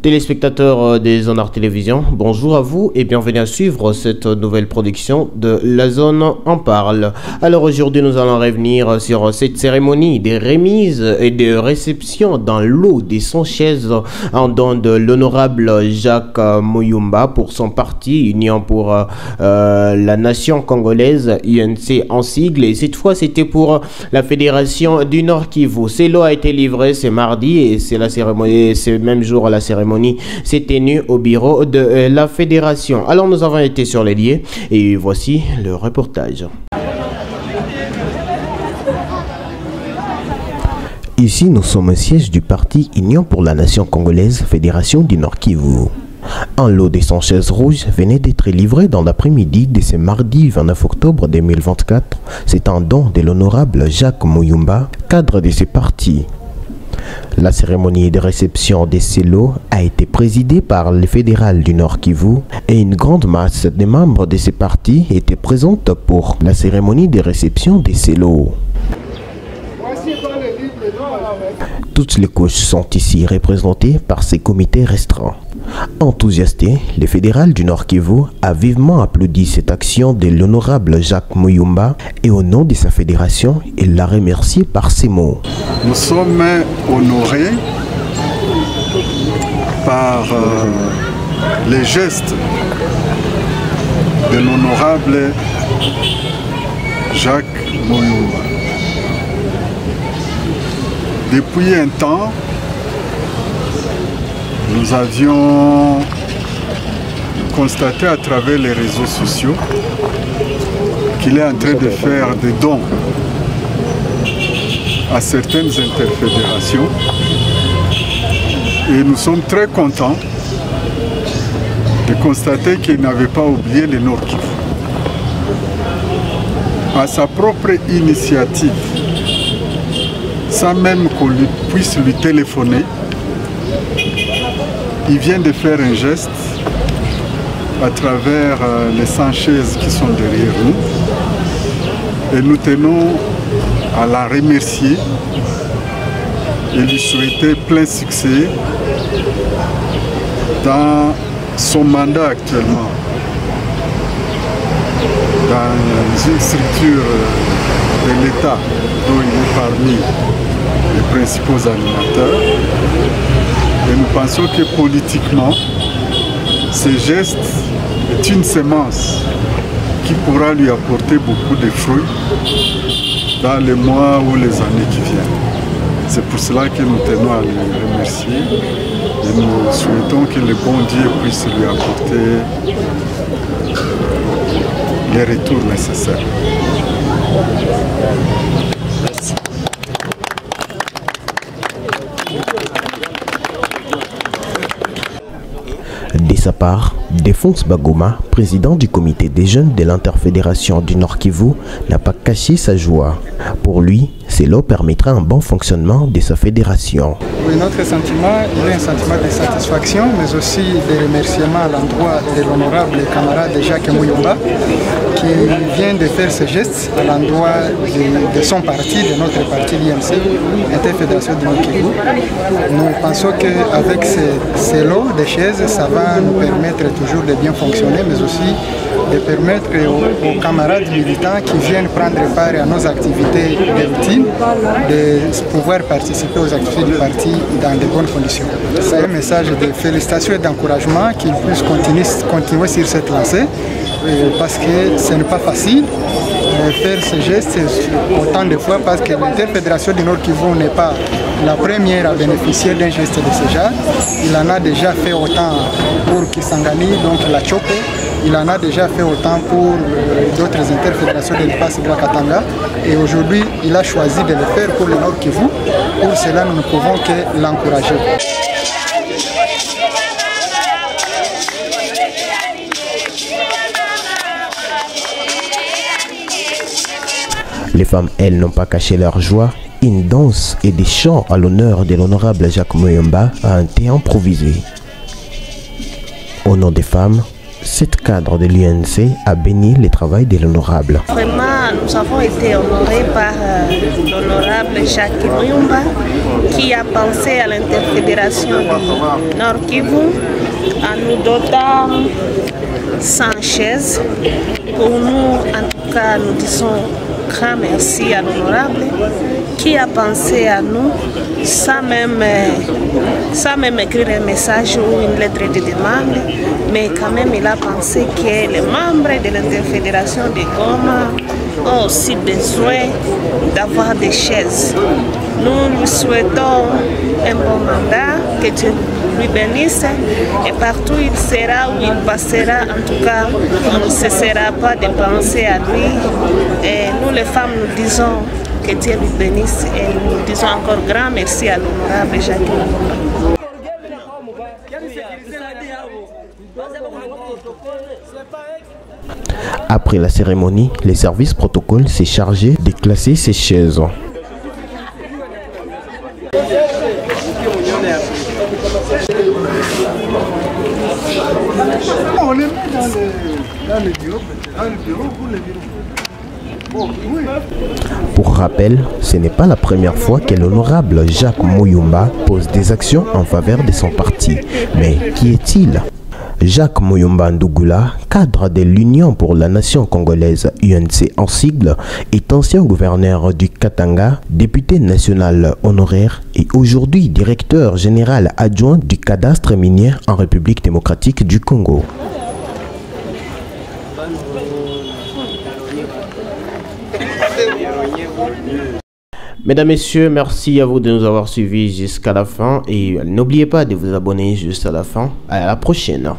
Téléspectateurs des Honor Télévision, bonjour à vous et bienvenue à suivre cette nouvelle production de La Zone en parle. Alors aujourd'hui nous allons revenir sur cette cérémonie des remises et des réceptions dans l'eau des 100 chaises en don de l'honorable Jacques Muyumba pour son parti Union pour la Nation Congolaise, UNC en sigle, et cette fois c'était pour la Fédération du Nord Kivu. Ce lot a été livré ce mardi et c'est la cérémonie, ce même jour la cérémonie s'est tenue au bureau de la fédération. Alors nous avons été sur les lieux et voici le reportage. Ici nous sommes au siège du parti Union pour la Nation Congolaise, Fédération du Nord Kivu. Un lot de 100 chaises rouges venait d'être livré dans l'après-midi de ce mardi 29 octobre 2024. C'est un don de l'honorable Jacques Muyumba, cadre de ce parti. La cérémonie de réception de ces lots a été présidée par le fédéral du Nord Kivu et une grande masse de membres de ce parti étaient présentes pour la cérémonie de réception de ces lots. Toutes les couches sont ici représentées par ces comités restreints. Enthousiasté, le fédéral du Nord Kivu a vivement applaudi cette action de l'honorable Jacques Muyumba et au nom de sa fédération, il l'a remercié par ces mots. Nous sommes honorés par les gestes de l'honorable Jacques Muyumba. Depuis un temps, nous avions constaté à travers les réseaux sociaux qu'il est en train de faire des dons à certaines interfédérations et nous sommes très contents de constater qu'il n'avait pas oublié le Nord Kivu. À sa propre initiative, sans même qu'on puisse lui téléphoner, il vient de faire un geste à travers les 100 chaises qui sont derrière nous et nous tenons à la remercier et lui souhaiter plein succès dans son mandat actuellement dans une structure de l'État dont il est parmi les principaux animateurs. Et nous pensons que politiquement, ce geste est une semence qui pourra lui apporter beaucoup de fruits dans les mois ou les années qui viennent. C'est pour cela que nous tenons à le remercier et nous souhaitons que le bon Dieu puisse lui apporter les retours nécessaires. Merci. De sa part, Défonce Bagoma, président du comité des jeunes de l'interfédération du Nord Kivu, n'a pas caché sa joie. Pour lui, cela permettra un bon fonctionnement de sa fédération. Oui, notre sentiment, il est un sentiment de satisfaction, mais aussi de remerciement à l'endroit de l'honorable camarade Jacques Muyumba, qui vient de faire ce geste à l'endroit de son parti, de notre parti l'IMC, Interfédération du Nord Kivu. Nous pensons qu'avec ces lots de chaises, ça va nous permettre toujours de bien fonctionner, mais aussi de permettre aux camarades militants qui viennent prendre part à nos activités de routine de pouvoir participer aux activités du parti dans de bonnes conditions. C'est un message de félicitations et d'encouragement qu'ils puissent continuer sur cette lancée parce que ce n'est pas facile de faire ce geste autant de fois parce que l'interfédération du Nord Kivu n'est pas la première à bénéficier d'un geste de ce genre. Il en a déjà fait autant pour Kisangani, donc la Chope. Il en a déjà fait autant pour d'autres interfédérations de l'Impasse Katanga. Et aujourd'hui, il a choisi de le faire pour le Nord Kivu. Pour cela, nous ne pouvons que l'encourager. Les femmes, elles, n'ont pas caché leur joie. Une danse et des chants à l'honneur de l'honorable Jacques Muyumba a été improvisé. Au nom des femmes, Cette cadre de l'UNC a béni le travail de l'honorable. Vraiment, nous avons été honorés par l'honorable Jacques Muyumba qui a pensé à l'interfédération du Nord Kivu en nous dotant 100 chaises. Pour nous, en tout cas, nous disons grand merci à l'honorable qui a pensé à nous sans même écrire un message ou une lettre de demande, mais quand même il a pensé que les membres de l'interfédération de Goma ont aussi besoin d'avoir des chaises. Nous lui souhaitons un bon mandat, que Dieu lui bénisse et partout il sera où il passera, en tout cas on ne cessera pas de penser à lui. Et nous les femmes nous disons que Dieu lui bénisse et nous disons encore grand merci à l'honorable Jacques Muyumba. Après la cérémonie, les services protocole s'est chargé de classer ces chaises. On les met dans le bureau pour les bureaux. Pour rappel, ce n'est pas la première fois que l'honorable Jacques Muyumba pose des actions en faveur de son parti. Mais qui est-il? Jacques Muyumba Ndugula, cadre de l'Union pour la Nation congolaise UNC en sigle, est ancien gouverneur du Katanga, député national honoraire et aujourd'hui directeur général adjoint du cadastre minier en République démocratique du Congo. Mesdames, Messieurs, merci à vous de nous avoir suivis jusqu'à la fin et n'oubliez pas de vous abonner juste à la fin. À la prochaine.